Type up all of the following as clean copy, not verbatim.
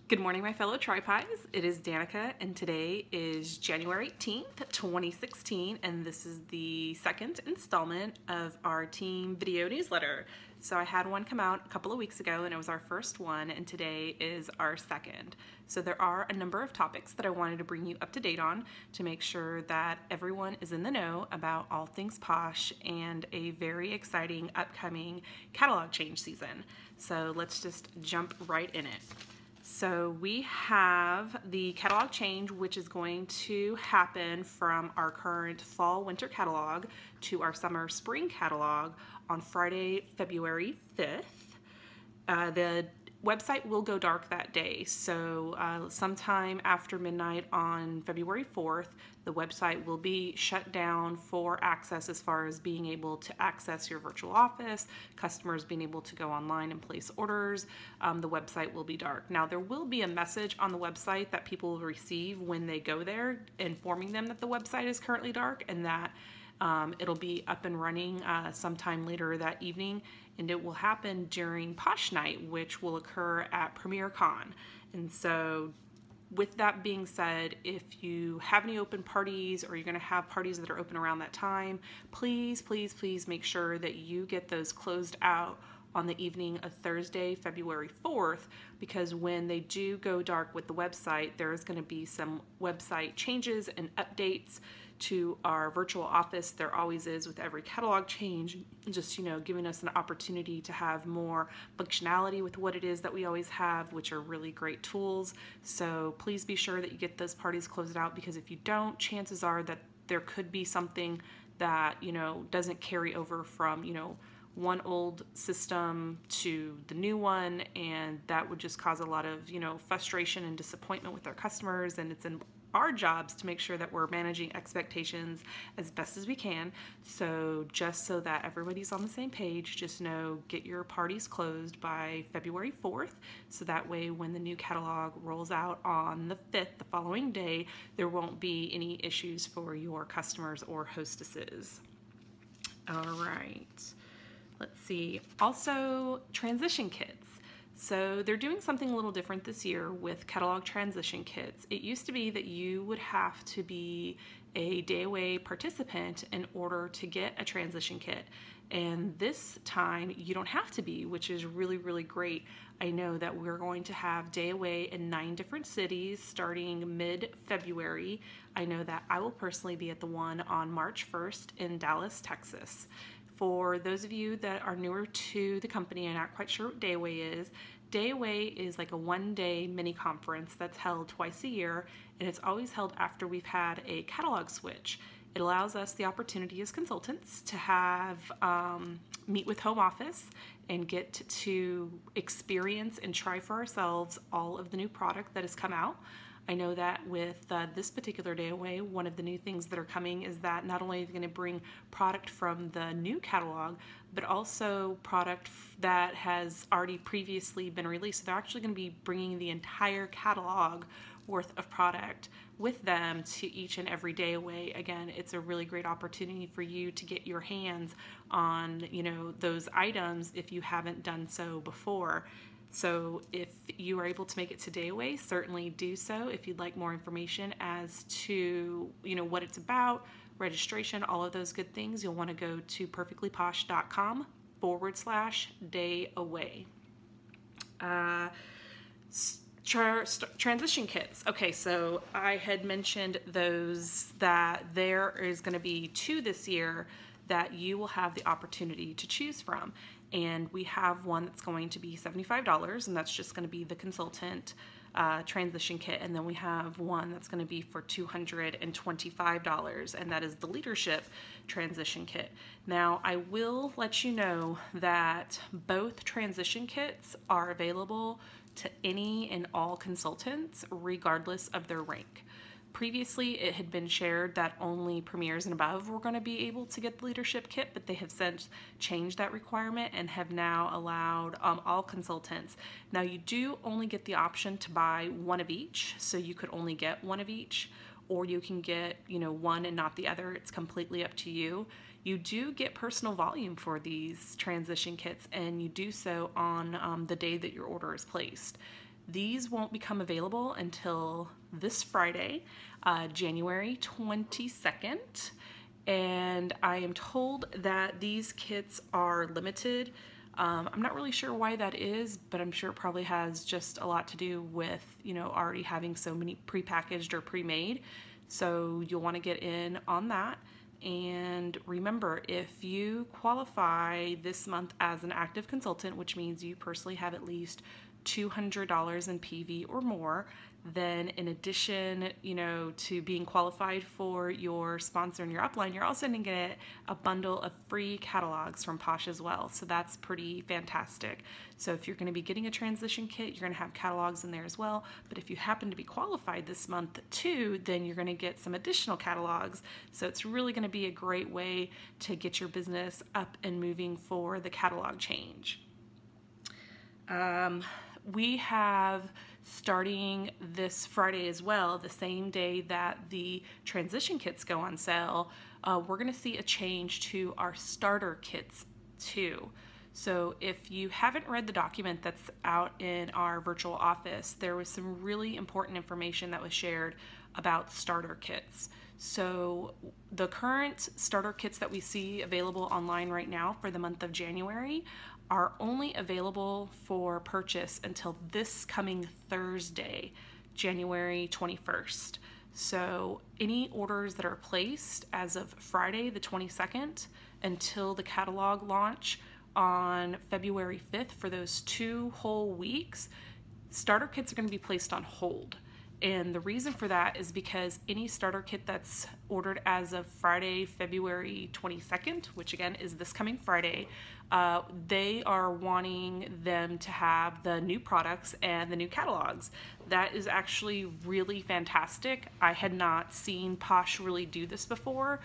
Good morning, my fellow Tripies. It is Danica, and today is January 18th, 2016, and this is the second installment of our team video newsletter. So I had one come out a couple of weeks ago, and it was our first one, and today is our second. So there are a number of topics that I wanted to bring you up to date on to make sure that everyone is in the know about all things Posh and a very exciting upcoming catalog change season. So let's just jump right in it. So we have the catalog change, which is going to happen from our current fall-winter catalog to our summer-spring catalog on Friday, February 5th. The website will go dark that day, so sometime after midnight on February 4th, the website will be shut down for access as far as being able to access your virtual office, customers being able to go online and place orders. The website will be dark. Now, there will be a message on the website that people will receive when they go there informing them that the website is currently dark and that it'll be up and running sometime later that evening, and it will happen during Posh Night, which will occur at Premier Con. And so with that being said, if you have any open parties or you're going to have parties that are open around that time, please, please, please make sure that you get those closed out on the evening of Thursday, February 4th, because when they do go dark with the website, there's going to be some website changes and updates to our virtual office. There always is with every catalog change, just, giving us an opportunity to have more functionality with what it is that we always have, which are really great tools. So please be sure that you get those parties closed out, because if you don't, chances are that there could be something that, doesn't carry over from, one old system to the new one, and that would just cause a lot of, frustration and disappointment with our customers, and it's in our jobs to make sure that we're managing expectations as best as we can. So just so that everybody's on the same page, just know, get your parties closed by February 4th, so that way when the new catalog rolls out on the 5th, the following day, there won't be any issues for your customers or hostesses. All right, let's see. Also, transition kits. So they're doing something a little different this year with catalog transition kits. It used to be that you would have to be a day away participant in order to get a transition kit. And this time you don't have to be, which is really, really great. I know that we're going to have day away in 9 different cities starting mid-February. I know that I will personally be at the one on March 1st in Dallas, Texas. For those of you that are newer to the company and not quite sure what Day Away is like a one-day mini conference that's held twice a year, and it's always held after we've had a catalog switch. It allows us the opportunity as consultants to have meet with home office and get to experience and try for ourselves all of the new product that has come out. I know that with this particular Day Away, one of the new things that are coming is that not only are they going to bring product from the new catalog, but also product that has already previously been released. So they're actually going to be bringing the entire catalog worth of product with them to each and every Day Away. Again, it's a really great opportunity for you to get your hands on, those items if you haven't done so before. So if you are able to make it to Day Away, certainly do so. If you'd like more information as to, what it's about, registration, all of those good things, you'll want to go to perfectlyposh.com/Day Away. Transition kits. Okay, so I had mentioned those that there is going to be 2 this year that you will have the opportunity to choose from. And we have one that's going to be $75, and that's just going to be the consultant transition kit. And then we have one that's going to be for $225, and that is the leadership transition kit. Now, I will let you know that both transition kits are available to any and all consultants, regardless of their rank. Previously, it had been shared that only premiers and above were going to be able to get the leadership kit, but they have since changed that requirement and have now allowed all consultants. Now, you do only get the option to buy one of each, so you could only get one of each, or you can get, one and not the other. It's completely up to you. You do get personal volume for these transition kits, and you do so on the day that your order is placed. These won't become available until this Friday, January 22nd. And I am told that these kits are limited. I'm not really sure why that is, but I'm sure it probably has just a lot to do with, you know, already having so many prepackaged or pre-made. So you'll want to get in on that. And remember, if you qualify this month as an active consultant, which means you personally have at least $200 in PV or more, then in addition, you know, to being qualified for your sponsor and your upline, you're also going to get a bundle of free catalogs from Posh as well. So that's pretty fantastic. So if you're going to be getting a transition kit, you're going to have catalogs in there as well. But if you happen to be qualified this month too, then you're going to get some additional catalogs. So it's really going to be a great way to get your business up and moving for the catalog change. We have, starting this Friday as well, the same day that the transition kits go on sale, we're going to see a change to our starter kits too. So if you haven't read the document that's out in our virtual office, there was some really important information that was shared about starter kits. So the current starter kits that we see available online right now for the month of January are only available for purchase until this coming Thursday, January 21st. So any orders that are placed as of Friday the 22nd until the catalog launch on February 5th for those 2 whole weeks, starter kits are going to be placed on hold. And the reason for that is because any starter kit that's ordered as of Friday, February 22nd, which again is this coming Friday, they are wanting them to have the new products and the new catalogs. That is actually really fantastic. I had not seen Posh really do this before.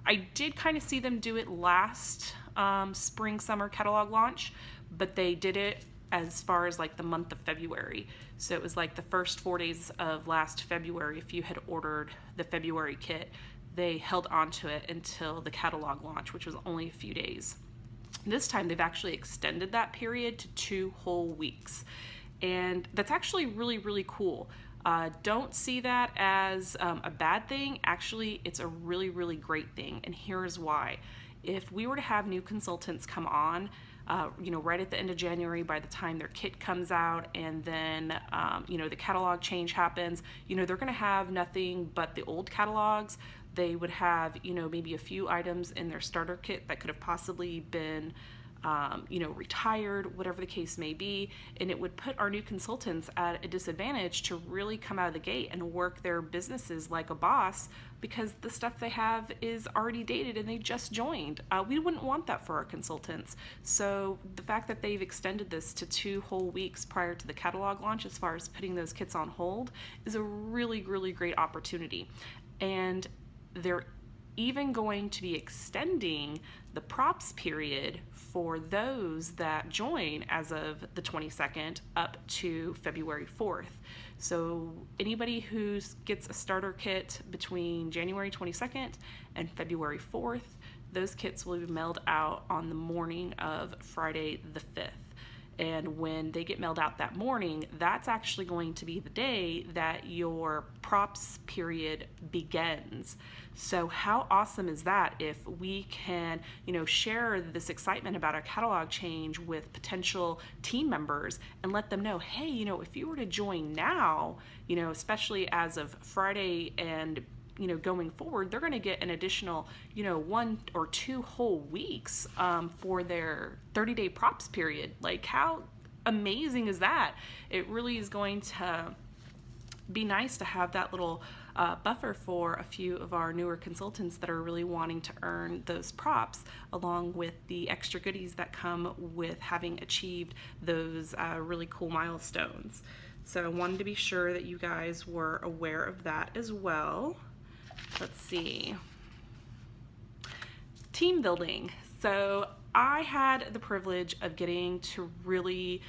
I did kind of see them do it last spring summer catalog launch, but they did it as far as like the month of February. So it was like the first 4 days of last February. If you had ordered the February kit, they held on to it until the catalog launch, which was only a few days. This time they've actually extended that period to 2 whole weeks. And that's actually really, really cool. Don't see that as a bad thing. Actually, it's a really, really great thing. And here's why. If we were to have new consultants come on, you know, right at the end of January, by the time their kit comes out, and then, you know, the catalog change happens, you know, they're going to have nothing but the old catalogs. They would have, you know, maybe a few items in their starter kit that could have possibly been, you know, retired, whatever the case may be, and it would put our new consultants at a disadvantage to really come out of the gate and work their businesses like a boss, because the stuff they have is already dated and they just joined. We wouldn't want that for our consultants. So the fact that they've extended this to 2 whole weeks prior to the catalog launch, as far as putting those kits on hold, is a really, really great opportunity. And they're even going to be extending the props period for those that join as of the 22nd up to February 4th. So anybody who gets a starter kit between January 22nd and February 4th, those kits will be mailed out on the morning of Friday the 5th. And when they get mailed out that morning, that's actually going to be the day that your props period begins. So how awesome is that if we can, you know, share this excitement about our catalog change with potential team members and let them know, hey, you know, if you were to join now, you know, especially as of Friday and, you know, going forward, they're going to get an additional, you know, 1 or 2 whole weeks for their 30-day props period. Like, how amazing is that? It really is going to be nice to have that little buffer for a few of our newer consultants that are really wanting to earn those props, along with the extra goodies that come with having achieved those really cool milestones. So I wanted to be sure that you guys were aware of that as well. Let's see. Team building. So I had the privilege of getting to really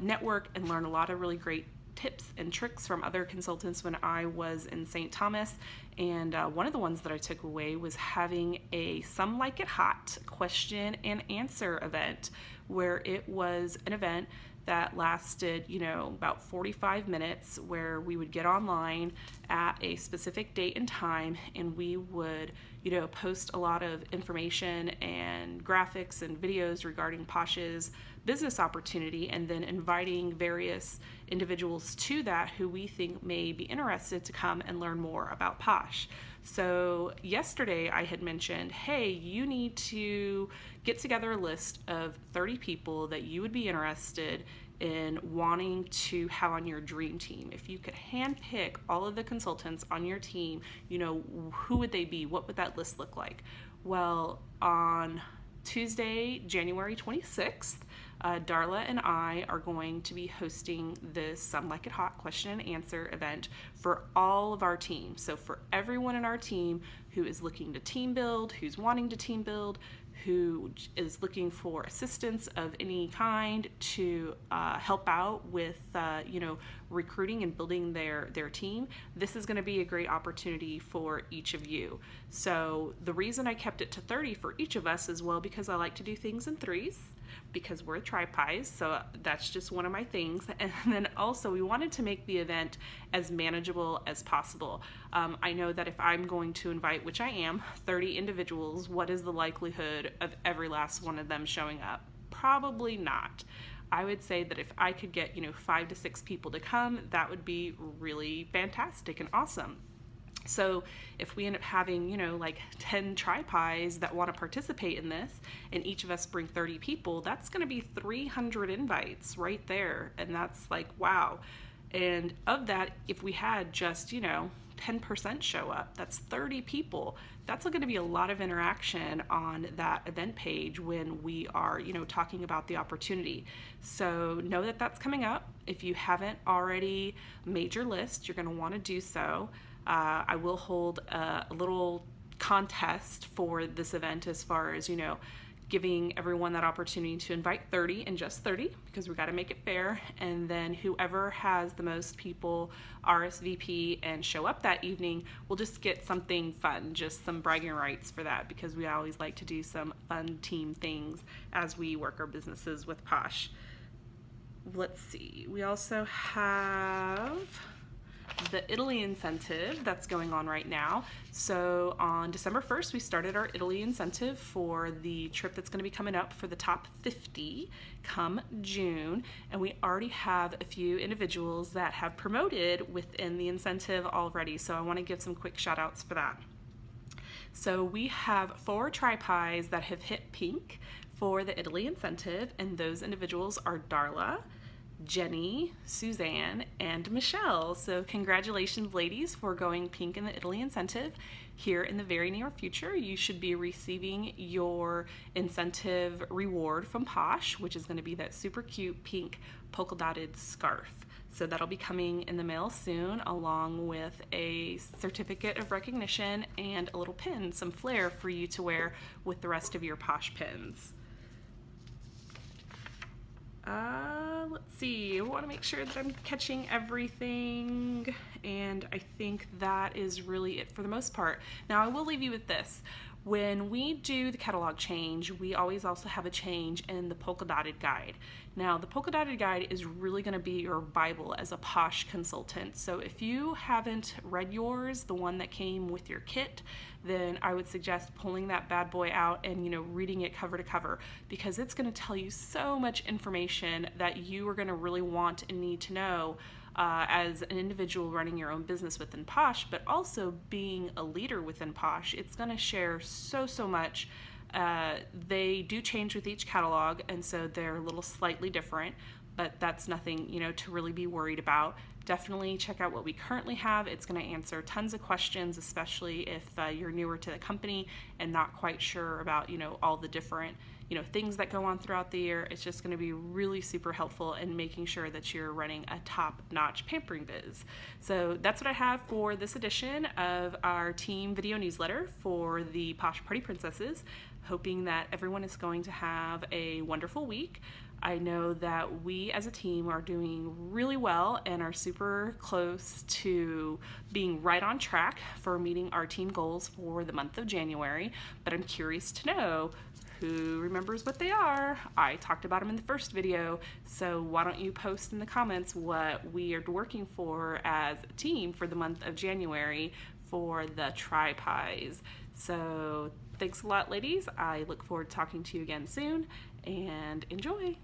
network and learn a lot of really great tips and tricks from other consultants when I was in St. Thomas. And one of the ones that I took away was having a Some Like It Hot question and answer event, where it was an event that lasted, you know, about 45 minutes, where we would get online at a specific date and time, and we would, you know, post a lot of information and graphics and videos regarding Posh's business opportunity, and then inviting various individuals to that who we think may be interested to come and learn more about Posh. So yesterday I had mentioned, hey, you need to get together a list of 30 people that you would be interested in wanting to have on your dream team. If you could handpick all of the consultants on your team, you know, who would they be? What would that list look like? Well, on Tuesday, January 26th, Darla and I are going to be hosting this Some Like It Hot question and answer event for all of our team. So for everyone in our team who is looking to team build, who's wanting to team build, who is looking for assistance of any kind to help out with you know, recruiting and building their team, this is going to be a great opportunity for each of you. So the reason I kept it to 30 for each of us is, well, because I like to do things in threes, because we're tri-pies, so that's just one of my things. And then also we wanted to make the event as manageable as possible. I know that if I'm going to invite, which I am, 30 individuals, what is the likelihood of every last one of them showing up? Probably not. I would say that if I could get, you know, 5 to 6 people to come, that would be really fantastic and awesome. So if we end up having, you know, like 10 tri-pies that want to participate in this, and each of us bring 30 people, that's going to be 300 invites right there. And that's like, wow. And of that, if we had just, you know, 10% show up, that's 30 people. That's going to be a lot of interaction on that event page when we are, you know, talking about the opportunity. So know that that's coming up. If you haven't already made your list, you're going to want to do so. I will hold a little contest for this event, as far as, you know, giving everyone that opportunity to invite 30 and just 30, because we got to make it fair. And then whoever has the most people RSVP and show up that evening will just get something fun, just some bragging rights for that, because we always like to do some fun team things as we work our businesses with Posh. Let's see, we also have the Italy incentive that's going on right now. So on December 1st, we started our Italy incentive for the trip that's going to be coming up for the top 50 come June. And we already have a few individuals that have promoted within the incentive already. So I want to give some quick shout outs for that. So we have 4 tri-pies that have hit pink for the Italy incentive, and those individuals are Darla, Jenny, Suzanne, and Michelle. So congratulations, ladies, for going pink in the Italy incentive. Here in the very near future, you should be receiving your incentive reward from Posh, which is going to be that super cute pink polka dotted scarf. So that'll be coming in the mail soon, along with a certificate of recognition and a little pin, some flair for you to wear with the rest of your Posh pins. Let's see, I want to make sure that I'm catching everything, and I think that is really it for the most part. Now I will leave you with this. When we do the catalog change, we always also have a change in the polka dotted guide. Now the polka dotted guide is really going to be your Bible as a Posh consultant. So if you haven't read yours, the one that came with your kit, then I would suggest pulling that bad boy out and, you know, reading it cover to cover, because it's going to tell you so much information that you are going to really want and need to know as an individual running your own business within Posh, but also being a leader within Posh. It's going to share so much. They do change with each catalog, and so they're a little slightly different, but that's nothing, you know, to really be worried about. Definitely check out what we currently have. It's going to answer tons of questions, especially if you're newer to the company and not quite sure about, you know, all the different, you know, things that go on throughout the year. It's just going to be really super helpful in making sure that you're running a top-notch pampering biz. So that's what I have for this edition of our team video newsletter for the Posh Party Princesses. Hoping that everyone is going to have a wonderful week. I know that we as a team are doing really well and are super close to being right on track for meeting our team goals for the month of January, but I'm curious to know who remembers what they are? I talked about them in the first video, so why don't you post in the comments what we are working for as a team for the month of January for the tri-pies. So thanks a lot, ladies. I look forward to talking to you again soon, and enjoy.